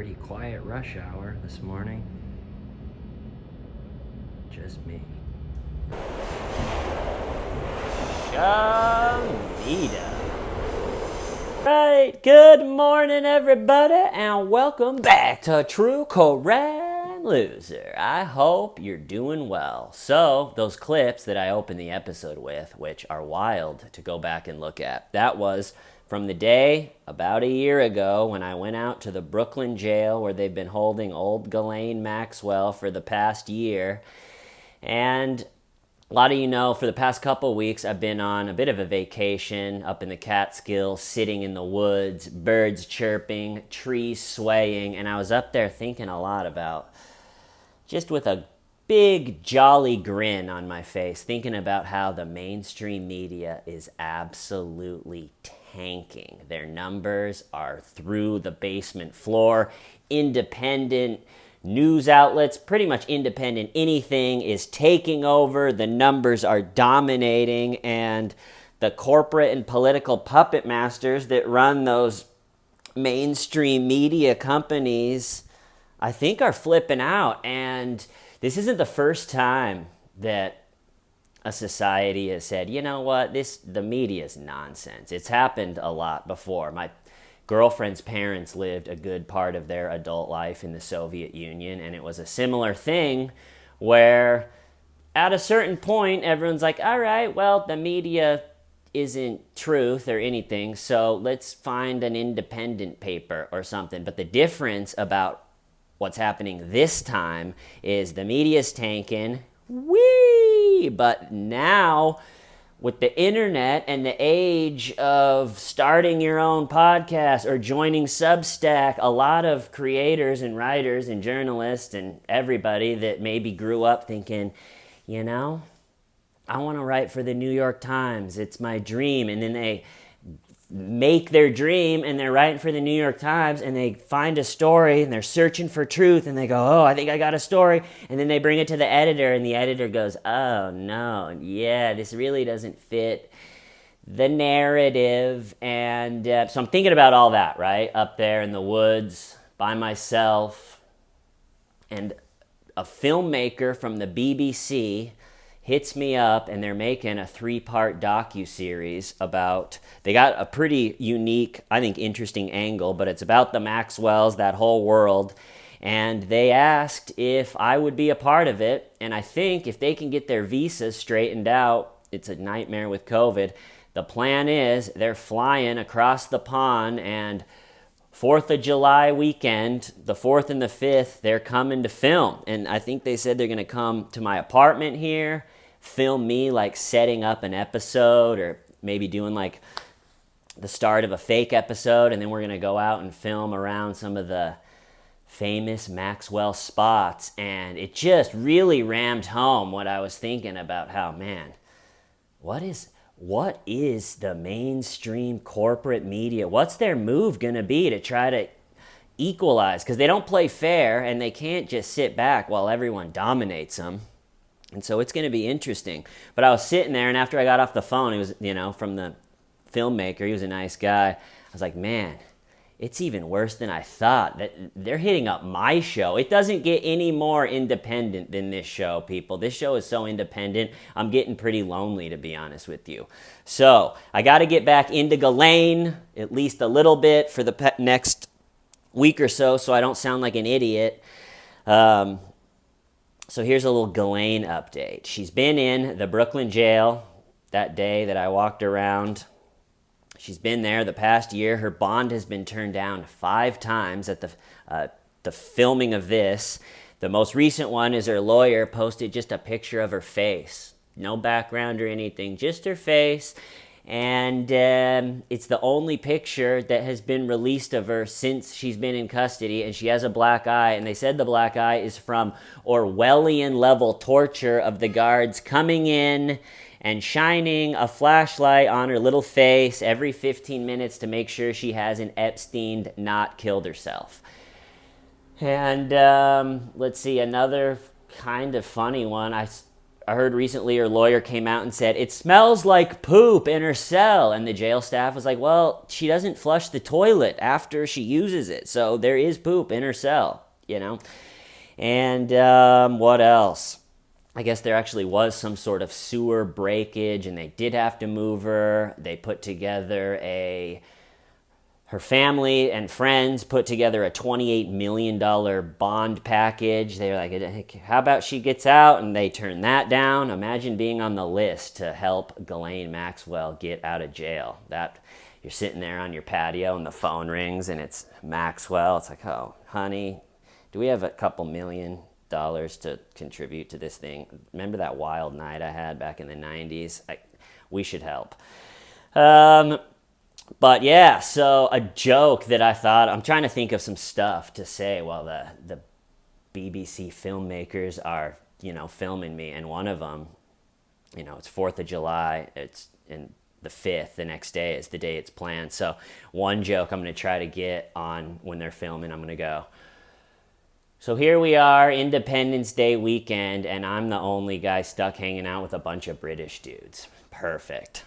Pretty quiet rush hour this morning. Just me. Shamita. Right, good morning everybody and welcome back to True Correct Loser. I hope you're doing well. So, those clips that I opened the episode with, which are wild to go back and look at, that was from the day about a year ago when I went out to the Brooklyn jail where they've been holding old Ghislaine Maxwell for the past year. And a lot of you know, for the past couple weeks, I've been on a bit of a vacation up in the Catskills, sitting in the woods, birds chirping, trees swaying, and I was up there thinking a lot about, just with a big jolly grin on my face, thinking about how the mainstream media is absolutely tanking. Their numbers are through the basement floor. Independent news outlets, pretty much independent anything, is taking over. The numbers are dominating, and the corporate and political puppet masters that run those mainstream media companies, I think, are flipping out. And this isn't the first time that a society has said, you know what, the media is nonsense. It's happened a lot before. My girlfriend's parents lived a good part of their adult life in the Soviet Union, and it was a similar thing where at a certain point, everyone's like, all right, well, the media isn't truth or anything, so let's find an independent paper or something. But the difference about what's happening this time is the media's tanking, but now with the internet and the age of starting your own podcast or joining Substack, a lot of creators and writers and journalists and everybody that maybe grew up thinking, you know, I want to write for the New York Times. It's my dream. And then they make their dream and they're writing for the New York Times and they find a story and they're searching for truth and they go, oh, I think I got a story. And then they bring it to the editor and the editor goes, oh no, yeah, this really doesn't fit the narrative. And so I'm thinking about all that, right? Up there in the woods by myself, and a filmmaker from the BBC hits me up, and they're making a 3-part docu-series about, they got a pretty unique, I think interesting angle, but it's about the Maxwells, that whole world, and they asked if I would be a part of it, and I think if they can get their visas straightened out, it's a nightmare with COVID, the plan is they're flying across the pond, and 4th of July weekend, the 4th and the 5th, they're coming to film. And I think they said they're going to come to my apartment here, film me like setting up an episode or maybe doing like the start of a fake episode. And then we're going to go out and film around some of the famous Maxwell spots. And it just really rammed home what I was thinking about how, man, what is the mainstream corporate media? What's their move going to be to try to equalize? Because they don't play fair, and they can't just sit back while everyone dominates them. And so it's going to be interesting. But I was sitting there, and after I got off the phone, it was, from the filmmaker, he was a nice guy. I was like, man, it's even worse than I thought. That they're hitting up my show. It doesn't get any more independent than this show, people. This show is so independent, I'm getting pretty lonely, to be honest with you. So I got to get back into Ghislaine, at least a little bit, for the next week or so I don't sound like an idiot. So here's a little Ghislaine update. She's been in the Brooklyn jail that day that I walked around. She's been there the past year. Her bond has been turned down 5 times at the filming of this. The most recent one is her lawyer posted just a picture of her face. No background or anything, just her face. And it's the only picture that has been released of her since she's been in custody, and she has a black eye, and they said the black eye is from Orwellian-level torture of the guards coming in and shining a flashlight on her little face every 15 minutes to make sure she hasn't Epsteined, not killed herself. And let's see, another kind of funny one. I heard recently her lawyer came out and said, it smells like poop in her cell. And the jail staff was like, well, she doesn't flush the toilet after she uses it. So there is poop in her cell, you know? And what else? I guess there actually was some sort of sewer breakage and they did have to move her. They put together her family and friends put together a $28 million bond package. They were like, how about she gets out? And they turned that down. Imagine being on the list to help Ghislaine Maxwell get out of jail. That you're sitting there on your patio and the phone rings and it's Maxwell. It's like, oh, honey, do we have a couple $1 million to contribute to this thing? Remember that wild night I had back in the 90s? We should help. But yeah, so a joke that I thought, I'm trying to think of some stuff to say while the BBC filmmakers are, filming me. And one of them, it's 4th of July, it's in the 5th, the next day is the day it's planned. So one joke I'm going to try to get on when they're filming, I'm going to go, so here we are, Independence Day weekend, and I'm the only guy stuck hanging out with a bunch of British dudes. Perfect.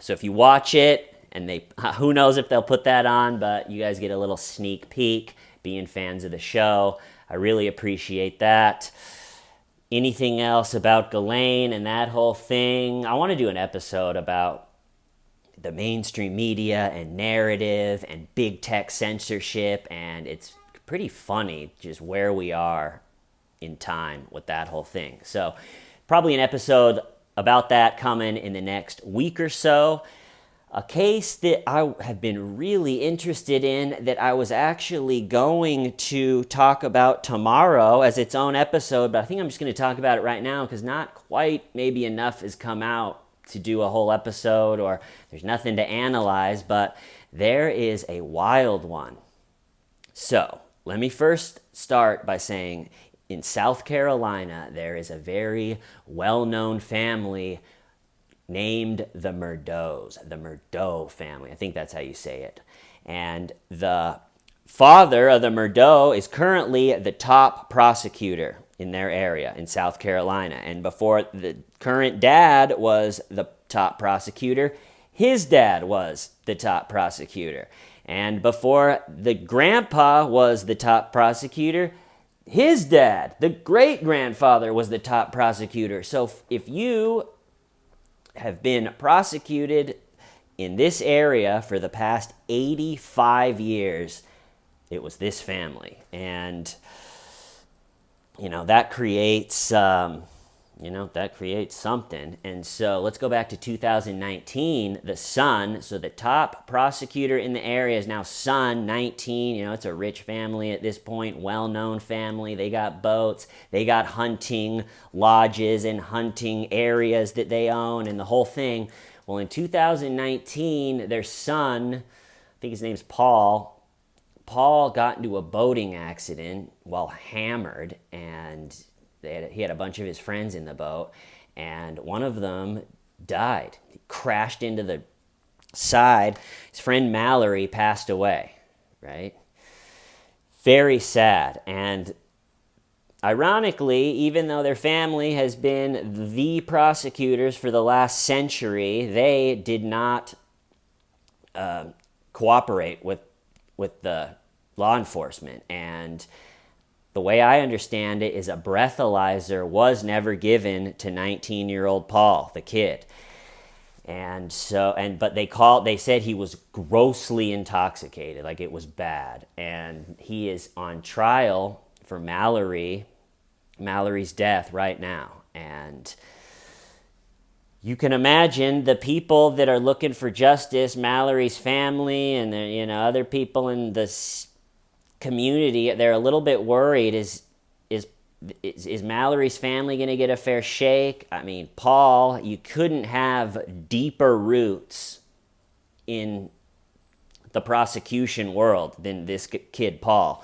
So if you watch it, and who knows if they'll put that on, but you guys get a little sneak peek, being fans of the show. I really appreciate that. Anything else about Ghislaine and that whole thing? I want to do an episode about the mainstream media and narrative and big tech censorship, and it's pretty funny just where we are in time with that whole thing. So probably an episode about that coming in the next week or so. A case that I have been really interested in that I was actually going to talk about tomorrow as its own episode, but I think I'm just going to talk about it right now because not quite maybe enough has come out to do a whole episode, or there's nothing to analyze, but there is a wild one. So let me first start by saying in South Carolina, there is a very well-known family named the Murdaugh family. I think that's how you say it. And the father of the Murdaugh is currently the top prosecutor in their area in South Carolina. And before the current dad was the top prosecutor, his dad was the top prosecutor. And before the grandpa was the top prosecutor, his dad, the great-grandfather, was the top prosecutor. So if you have been prosecuted in this area for the past 85 years, it was this family. And, that creates, something. And so let's go back to 2019. The son, so the top prosecutor in the area is now son 19. It's a rich family at this point, well-known family. They got boats. They got hunting lodges and hunting areas that they own and the whole thing. Well, in 2019, their son, I think his name's Paul got into a boating accident while hammered, and he had a bunch of his friends in the boat, and one of them died. He crashed into the side. His friend Mallory passed away, right? Very sad. And ironically, even though their family has been the prosecutors for the last century, they did not cooperate with the law enforcement. And the way I understand it is a breathalyzer was never given to 19-year-old Paul, the kid. But they said he was grossly intoxicated, like it was bad. And he is on trial for Mallory's death right now. And you can imagine the people that are looking for justice, Mallory's family and other people in this community, they're a little bit worried. Is Mallory's family going to get a fair shake? I mean, Paul, you couldn't have deeper roots in the prosecution world than this kid, Paul.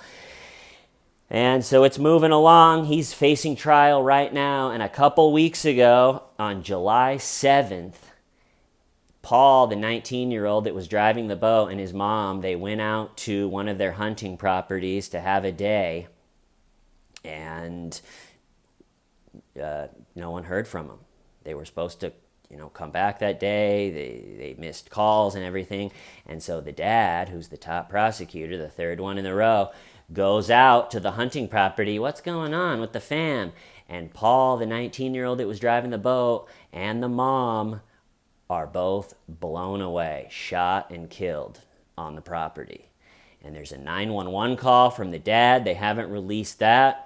And so it's moving along. He's facing trial right now. And a couple weeks ago, on July 7th, Paul, the 19-year-old that was driving the boat, and his mom, they went out to one of their hunting properties to have a day. And no one heard from them. They were supposed to, come back that day. They missed calls and everything. And so the dad, who's the top prosecutor, the third one in the row, goes out to the hunting property. What's going on with the fam? And Paul, the 19-year-old that was driving the boat, and the mom are both blown away, shot and killed on the property. And there's a 911 call from the dad. They haven't released that.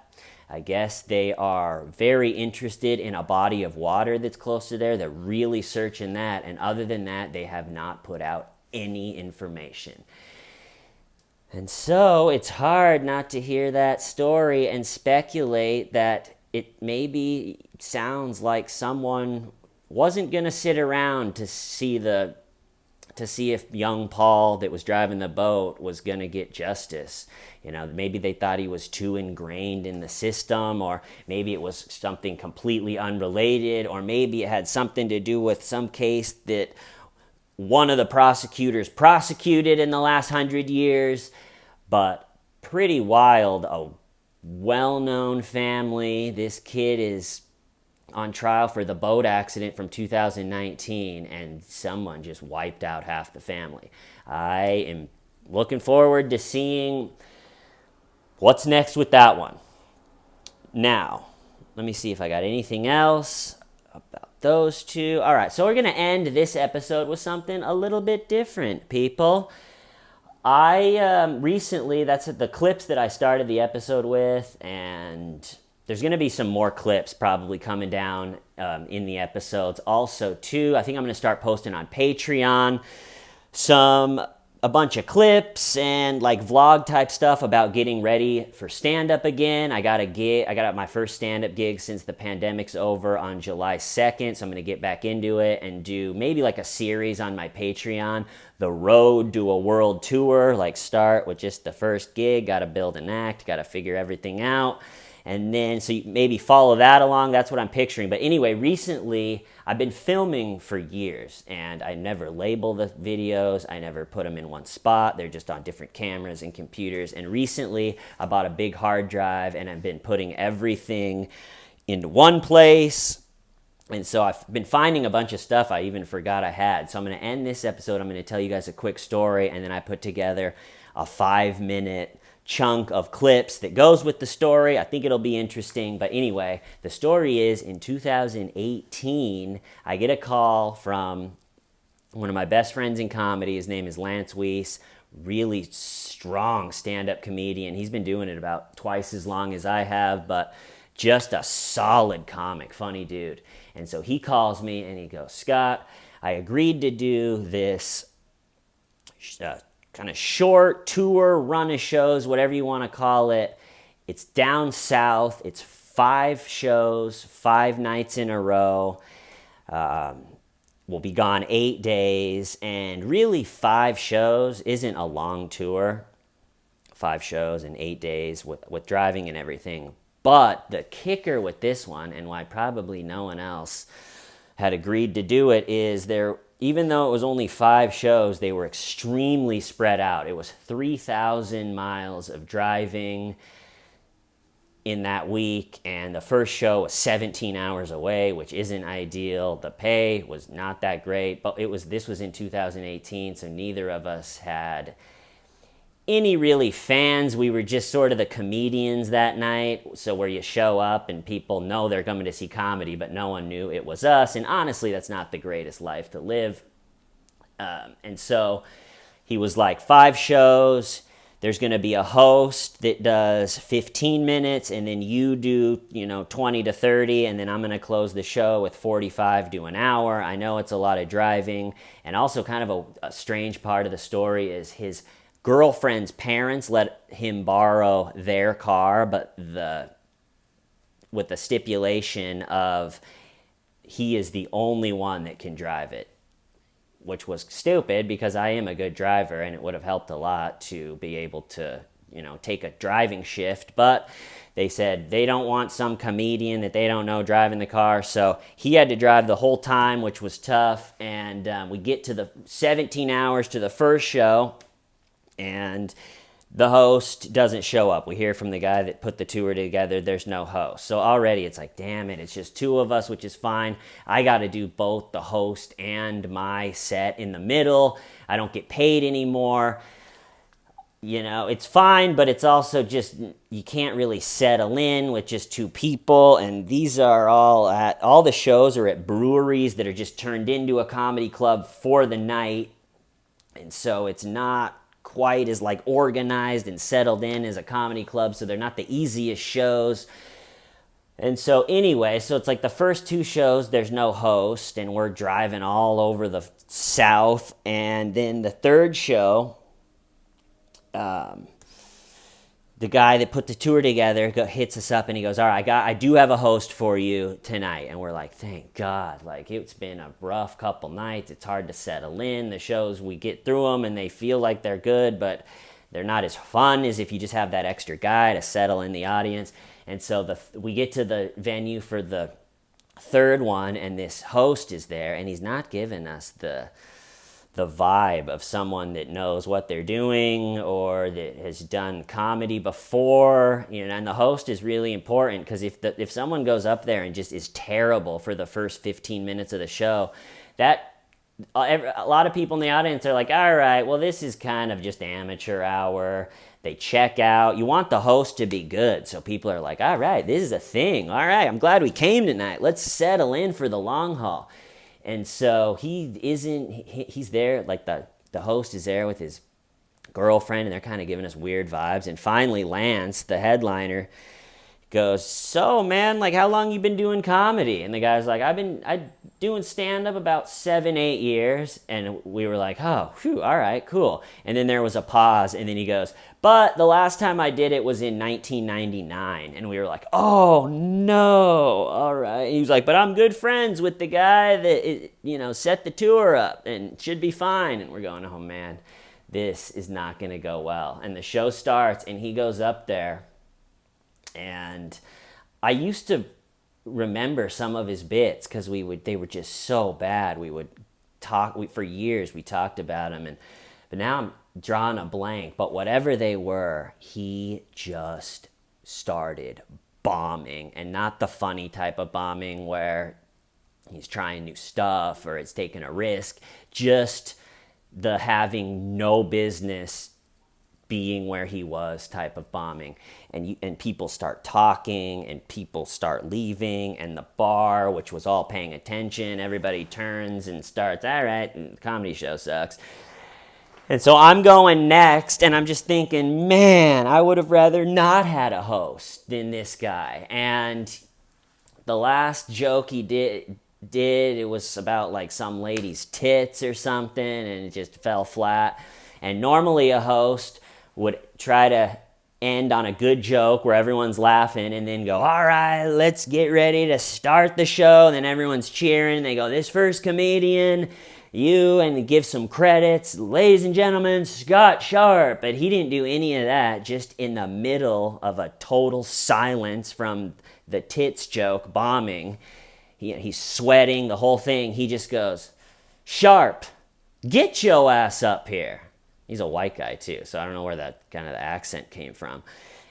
I guess they are very interested in a body of water that's close to there. They're really searching that. And other than that, they have not put out any information. And so it's hard not to hear that story and speculate that it maybe sounds like someone wasn't going to sit around to see if young Paul that was driving the boat was going to get justice. Maybe they thought he was too ingrained in the system, or maybe it was something completely unrelated, or maybe it had something to do with some case that one of the prosecutors prosecuted in the last 100 years. But pretty wild, a well-known family. This kid is on trial for the boat accident from 2019, and someone just wiped out half the family. I am looking forward to seeing what's next with that one. Now, let me see if I got anything else about those two. All right, so we're going to end this episode with something a little bit different, people. I recently, that's the clips that I started the episode with, and there's going to be some more clips probably coming down in the episodes. Also, too, I think I'm going to start posting on Patreon a bunch of clips and like vlog type stuff about getting ready for stand-up again. I got my first stand-up gig since the pandemic's over on July 2nd, so I'm going to get back into it and do maybe like a series on my Patreon, The Road to a World Tour, like start with just the first gig, got to build an act, got to figure everything out. And then, so you maybe follow that along. That's what I'm picturing. But anyway, recently, I've been filming for years, and I never label the videos. I never put them in one spot. They're just on different cameras and computers. And recently, I bought a big hard drive, and I've been putting everything into one place. And so I've been finding a bunch of stuff I even forgot I had. So I'm going to end this episode. I'm going to tell you guys a quick story, and then I put together a 5-minute chunk of clips that goes with the story. I think it'll be interesting. But anyway, the story is in 2018, I get a call from one of my best friends in comedy. His name is Lance Weiss, really strong stand-up comedian. He's been doing it about twice as long as I have, but just a solid comic, funny dude. And so he calls me and he goes, Scott, I agreed to do this kind of short tour, run of shows, whatever you want to call it. It's down south. It's 5 shows, 5 nights in a row. We'll be gone 8 days. And really 5 shows isn't a long tour. 5 shows in 8 days with driving and everything. But the kicker with this one, and why probably no one else had agreed to do it, is even though it was only 5 shows, they were extremely spread out. It was 3,000 miles of driving in that week, and the first show was 17 hours away, which isn't ideal. The pay was not that great, but this was in 2018, so neither of us had any really fans. We were just sort of the comedians that night, so where you show up and people know they're coming to see comedy, but no one knew it was us, and honestly, that's not the greatest life to live. And so he was like, 5 shows, there's going to be a host that does 15 minutes, and then you do, 20 to 30, and then I'm going to close the show with 45 to an hour. I know it's a lot of driving, and also kind of a strange part of the story is his girlfriend's parents let him borrow their car, but with the stipulation of he is the only one that can drive it, which was stupid because I am a good driver and it would have helped a lot to be able to, take a driving shift. But they said they don't want some comedian that they don't know driving the car, so he had to drive the whole time, which was tough. And we get to the 17 hours to the first show, and the host doesn't show up. We hear from the guy that put the tour together, there's no host. So already it's like, damn it, it's just two of us, which is fine. I got to do both the host and my set in the middle. I don't get paid anymore. You know, it's fine, but it's also just, you can't really settle in with just two people. And these are all the shows are at breweries that are just turned into a comedy club for the night. And so it's not quite as like organized and settled in as a comedy club, so they're not the easiest shows. And so anyway, so it's like the first two shows there's no host, and we're driving all over the South. And then the third show, the guy that put the tour together hits us up and he goes, all right, I do have a host for you tonight. And we're like, thank God. Like, it's been a rough couple nights. It's hard to settle in. The shows, we get through them and they feel like they're good, but they're not as fun as if you just have that extra guy to settle in the audience. And so we get to the venue for the third one, and this host is there, and he's not giving us the vibe of someone that knows what they're doing or that has done comedy before, you know. And the host is really important, because if someone goes up there and just is terrible for the first 15 minutes of the show, that a lot of people in the audience are like, all right, well, this is kind of just amateur hour. They check out. You want the host to be good, so people are like, all right, this is a thing. All right, I'm glad we came tonight. Let's settle in for the long haul. And so he's there, like the host is there with his girlfriend, and they're kind of giving us weird vibes. And finally Lance, the headliner, goes, so man, like, how long you been doing comedy? And the guy's like, I've doing stand-up about 7-8 years. And we were like, oh, phew, all right, cool. And then there was a pause, and then he goes, but the last time I did it was in 1999. And we were like, oh no, all right. And he was like, but I'm good friends with the guy that, you know, set the tour up and should be fine. And we're going, oh man, this is not gonna go well. And the show starts, and he goes up there, and I used to remember some of his bits because they were just so bad. We would talk, for years we talked about them, but now I'm drawing a blank. But whatever they were, he just started bombing, and not the funny type of bombing where he's trying new stuff or it's taking a risk, just the having no business being where he was type of bombing. And people start talking, and people start leaving, and the bar, which was all paying attention, everybody turns and starts, all right, and the comedy show sucks. And so I'm going next, and I'm just thinking, man, I would have rather not had a host than this guy. And the last joke he did, it was about like some lady's tits or something, and it just fell flat. And normally a host would try to end on a good joke where everyone's laughing, and then go, all right, let's get ready to start the show. And then everyone's cheering. They go, this first comedian, and give some credits. Ladies and gentlemen, Scott Sharp. But he didn't do any of that. Just in the middle of a total silence from the tits joke bombing, he's sweating, the whole thing. He just goes, Sharp, get your ass up here. He's a white guy too, so I don't know where that kind of accent came from.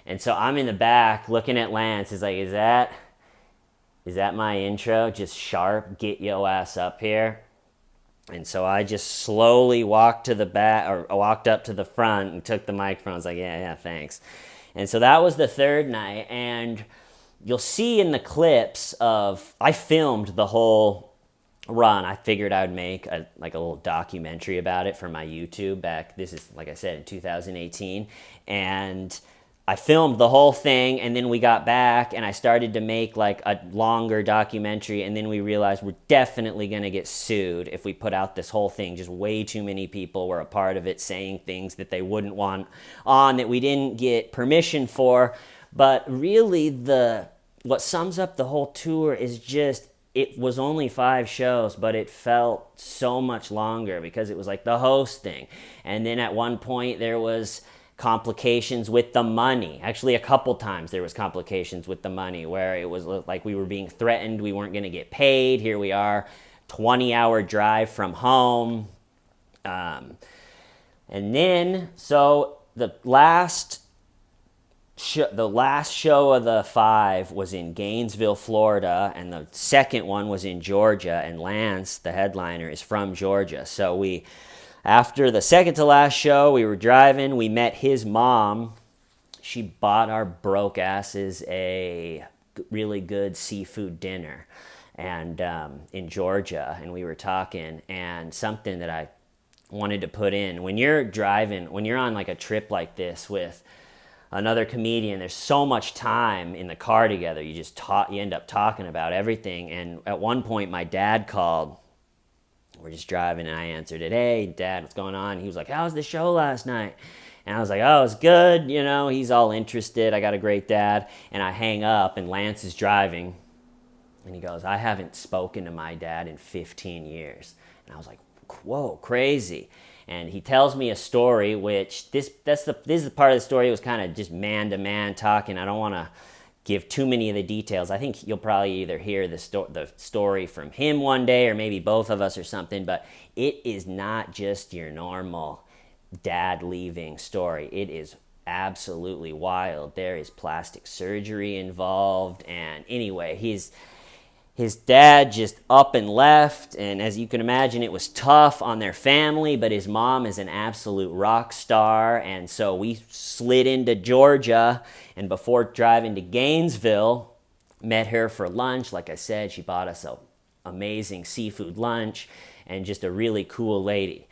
And so I'm in the back looking at Lance. He's like, is that my intro? Just Sharp, get your ass up here. And so I just slowly walked up to the front and took the microphone. I was like, yeah, thanks. And so that was the third night. And you'll see in the clips I filmed the whole run. I figured I would make a little documentary about it for my YouTube back. This is, like I said, in 2018. And I filmed the whole thing, and then we got back, and I started to make like a longer documentary, and then we realized we're definitely going to get sued if we put out this whole thing. Just way too many people were a part of it, saying things that they wouldn't want on, that we didn't get permission for. But really, what sums up the whole tour is just, it was only 5 shows, but it felt so much longer because it was like the host thing. And then at one point there was complications with the money. Actually, a couple times there was complications with the money, where it was like we were being threatened, we weren't going to get paid. Here we are, 20-hour drive from home. And then, so the last show of the 5 was in Gainesville, Florida, and the second one was in Georgia, and Lance, the headliner, is from Georgia. So after the second to last show, we were driving, we met his mom. She bought our broke asses a really good seafood dinner and in Georgia, and we were talking, and something that I wanted to put in, when you're driving, when you're on like a trip like this with another comedian, there's so much time in the car together. You end up talking about everything. And at one point, my dad called. We're just driving, and I answered it. Hey, Dad, what's going on? He was like, how was the show last night? And I was like, oh, it was good. You know, he's all interested. I got a great dad. And I hang up, and Lance is driving. And he goes, I haven't spoken to my dad in 15 years. And I was like, whoa, crazy. And he tells me a story, which this is the part of the story that was kind of just man-to-man talking. I don't want to give too many of the details. I think you'll probably either hear the story from him one day or maybe both of us or something, but it is not just your normal dad leaving story. It is absolutely wild. There is plastic surgery involved, and anyway, his dad just up and left, and as you can imagine, it was tough on their family, but his mom is an absolute rock star, and so we slid into Georgia, and before driving to Gainesville, met her for lunch. Like I said, she bought us an amazing seafood lunch, and just a really cool lady.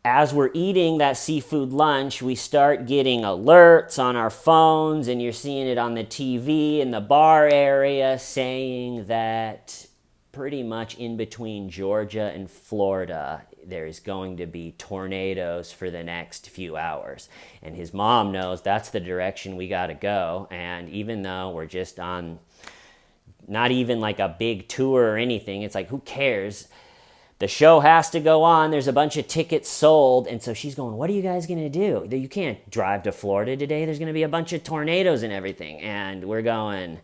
As we're eating that seafood lunch, we start getting alerts on our phones, and you're seeing it on the TV in the bar area saying that pretty much in between Georgia and Florida, there's going to be tornadoes for the next few hours. And his mom knows that's the direction we got to go. And even though we're just on not even like a big tour or anything, it's like, who cares? The show has to go on. There's a bunch of tickets sold. And so she's going, what are you guys going to do? You can't drive to Florida today. There's going to be a bunch of tornadoes and everything. And we're going,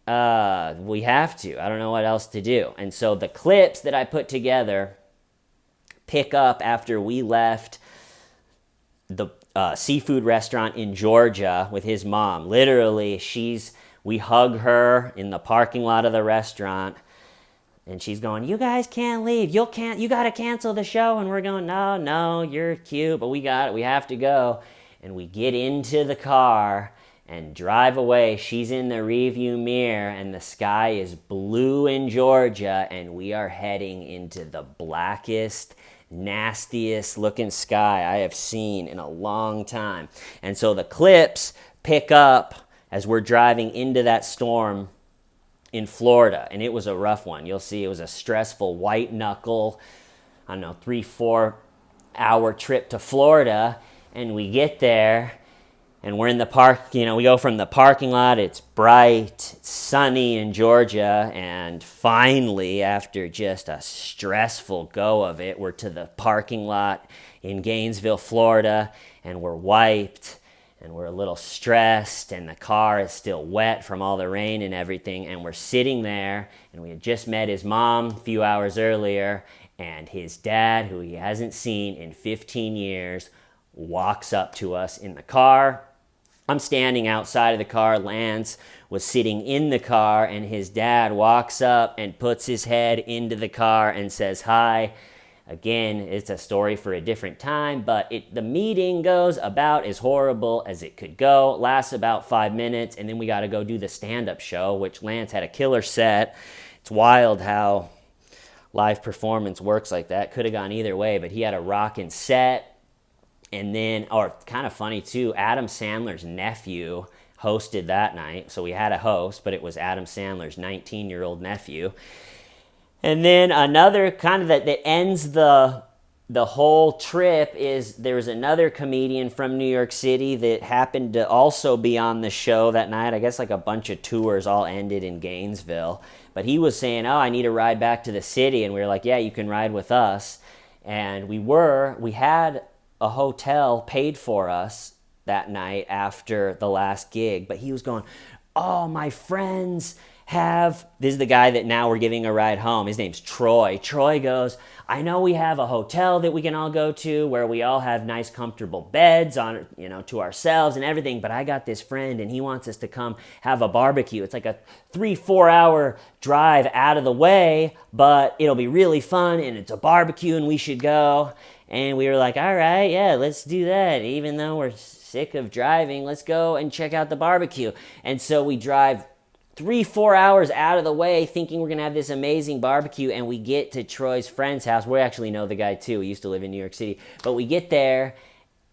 we have to. I don't know what else to do. And so the clips that I put together pick up after we left the seafood restaurant in Georgia with his mom. Literally, we hug her in the parking lot of the restaurant. And she's going, you guys can't leave. You got to cancel the show. And we're going, no, you're cute, but we have to go. And we get into the car and drive away. She's in the rearview mirror, and the sky is blue in Georgia, and we are heading into the blackest, nastiest looking sky I have seen in a long time. And so the clips pick up as we're driving into that storm in Florida, and it was a rough one. You'll see it was a stressful white knuckle, 3-4 hour trip to Florida, and we get there, and we're in the park, we go from the parking lot, it's bright, it's sunny in Georgia, and finally, after just a stressful go of it, we're to the parking lot in Gainesville, Florida, and we're wiped, and we're a little stressed, and the car is still wet from all the rain and everything, and we're sitting there, and we had just met his mom a few hours earlier, and his dad, who he hasn't seen in 15 years, walks up to us in the car. I'm standing outside of the car. Lance was sitting in the car, and his dad walks up and puts his head into the car and says hi. Again, it's a story for a different time, but the meeting goes about as horrible as it could go. It lasts about 5 minutes, and then we got to go do the stand-up show, which Lance had a killer set. It's wild how live performance works like that. Could have gone either way, but he had a rockin' set. And then, kind of funny too, Adam Sandler's nephew hosted that night. So we had a host, but it was Adam Sandler's 19-year-old nephew. And then another kind of that ends the whole trip is there was another comedian from New York City that happened to also be on the show that night. I guess like a bunch of tours all ended in Gainesville. But he was saying, I need a ride back to the city. And we were like, yeah, you can ride with us. And we had a hotel paid for us that night after the last gig. But he was going, my friends this is the guy that now we're giving a ride home. His name's Troy. Troy goes, I know we have a hotel that we can all go to where we all have nice comfortable beds on, to ourselves and everything, but I got this friend and he wants us to come have a barbecue. It's like a 3-4 hour drive out of the way, but it'll be really fun and it's a barbecue and we should go. And we were like, all right, yeah, let's do that. Even though we're sick of driving, let's go and check out the barbecue. And so we drive 3-4 hours out of the way thinking we're going to have this amazing barbecue, and we get to Troy's friend's house. We actually know the guy too. He used to live in New York City. But we get there,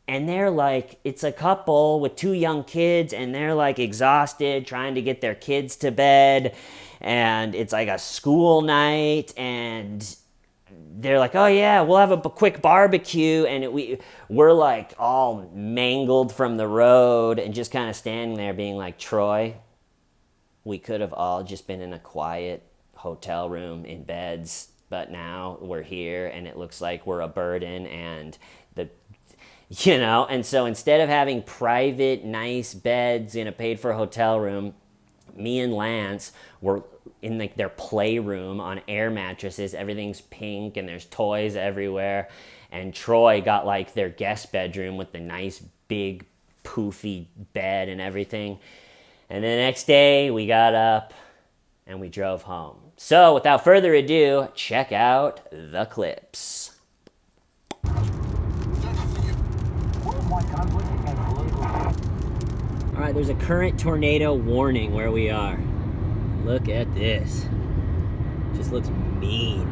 and they're like, it's a couple with 2 young kids, and they're like exhausted trying to get their kids to bed, and it's like a school night, and they're like, oh yeah, we'll have a quick barbecue, and we're like all mangled from the road and just kind of standing there being like, Troy, we could have all just been in a quiet hotel room in beds, but now we're here and it looks like we're a burden, and and so instead of having private nice beds in a paid for hotel room, me and Lance were in their playroom on air mattresses. Everything's pink and there's toys everywhere, and Troy got like their guest bedroom with the nice big poofy bed and everything. And the next day, we got up and we drove home. So, without further ado, check out the clips. All right, there's a current tornado warning where we are. Look at this. Just looks mean.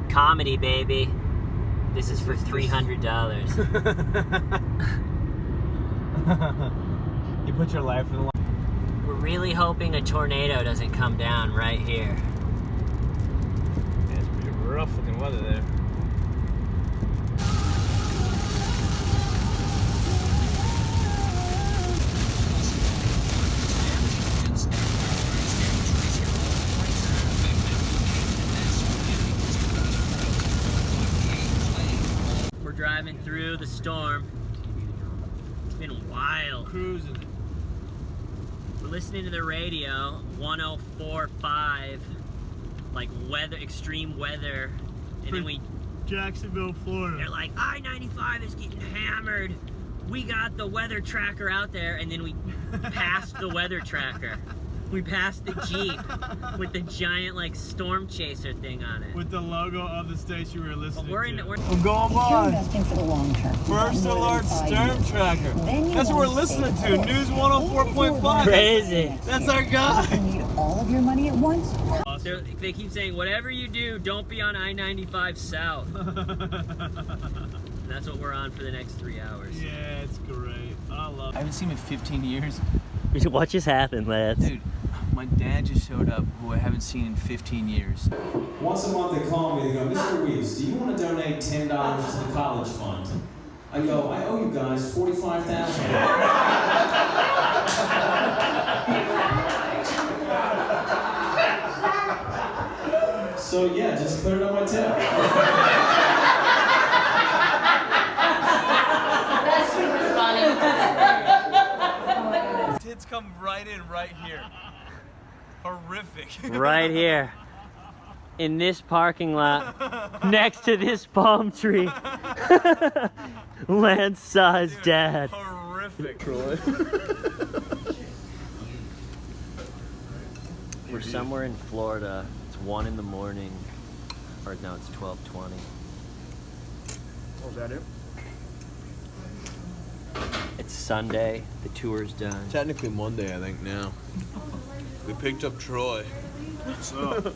Comedy, baby. This is for $300. You put your life in the line. We're really hoping a tornado doesn't come down right here. Yeah, it's pretty rough looking weather there. Driving through the storm. It's been wild. Cruising. We're listening to the radio, 104.5, like weather, extreme weather, and then we Jacksonville, Florida. they're like, I-95 is getting hammered. We got the weather tracker out there, and then we passed the weather tracker. We passed the Jeep with the giant like storm chaser thing on it. With the logo of the station we were listening to. We're going on. Investing for the long term. First Alert Storm Tracker. That's what we're listening to. News 104.5. Crazy. That's our guy. You need all of your money at once. They keep saying, whatever you do, don't be on I-95 South. That's what we're on for the next 3 hours. Yeah, it's great. I love it. I haven't seen him in 15 years. What just happened, Lance? Dude, my dad just showed up, who I haven't seen in 15 years. Once a month they call me, they go, Mr. Reeves, do you want to donate $10 to the college fund? I go, I owe you guys $45,000. So yeah, just put it on my tip. That's super funny. Tits come right in right here. Horrific. Right here. In this parking lot, next to this palm tree. Lance saw his dad. Horrific. We're somewhere in Florida. It's 1 in the morning. Or no, it's 12:20. Oh, is that it? It's Sunday. The tour's done. Technically Monday, I think, now. We picked up Troy. What's up?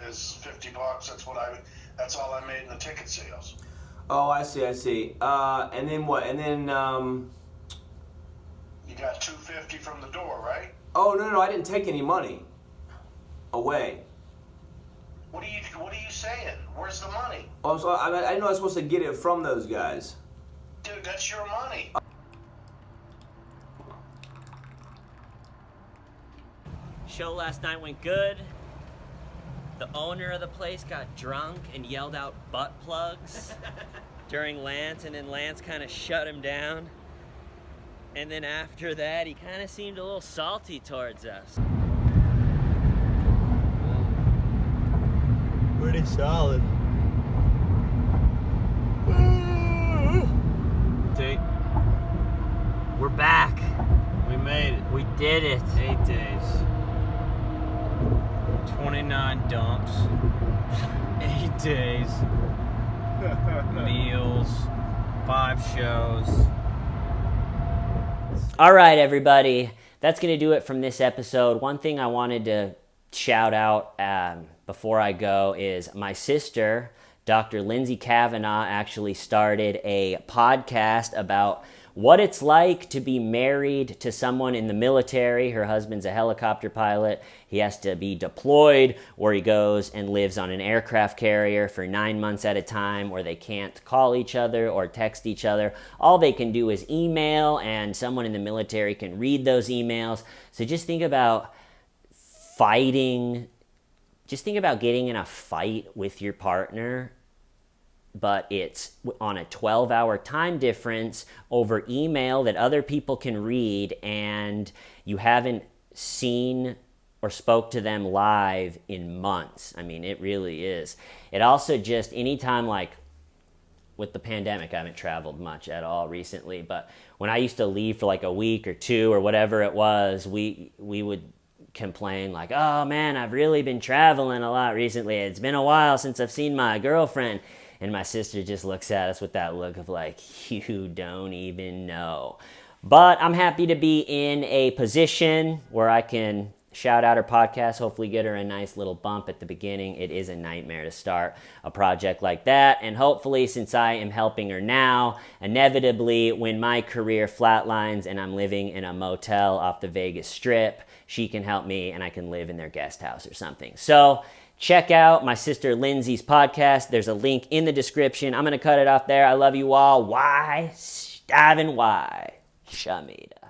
It's $50. That's all I made in the ticket sales. Oh, I see. And then what? And then, You got $250 from the door, right? oh, no, I didn't take any money away. What are you saying? Where's the money? Oh, so I didn't know I was supposed to get it from those guys. Dude, that's your money. Show last night went good. The owner of the place got drunk and yelled out butt plugs during Lance, and then Lance kind of shut him down. And then after that, he kind of seemed a little salty towards us. Pretty solid. Date. We're back. We made it. We did it. 8 days. 29 dumps. 8 days. Meals. 5 shows. All right, everybody. That's going to do it from this episode. One thing I wanted to shout out before I go is my sister, Dr. Lindsay Kavanaugh, actually started a podcast about what it's like to be married to someone in the military. Her husband's a helicopter pilot. He has to be deployed, or he goes and lives on an aircraft carrier for 9 months at a time, where they can't call each other or text each other. All they can do is email, and someone in the military can read those emails. So just think about fighting. Just think about getting in a fight with your partner, but it's on a 12-hour time difference over email that other people can read, and you haven't seen or spoke to them live in months. I mean, it really is. It also just, anytime, like with the pandemic, I haven't traveled much at all recently, but when I used to leave for like a week or two or whatever it was, we would complain like, oh man, I've really been traveling a lot recently. It's been a while since I've seen my girlfriend. And my sister just looks at us with that look of like, you don't even know. But I'm happy to be in a position where I can shout out her podcast, hopefully get her a nice little bump at the beginning. It is a nightmare to start a project like that. And hopefully, since I am helping her now, inevitably when my career flatlines and I'm living in a motel off the Vegas Strip, she can help me and I can live in their guest house or something. So check out my sister Lindsay's podcast. There's a link in the description. I'm going to cut it off there. I love you all. Why? Stavin' why? Shamida.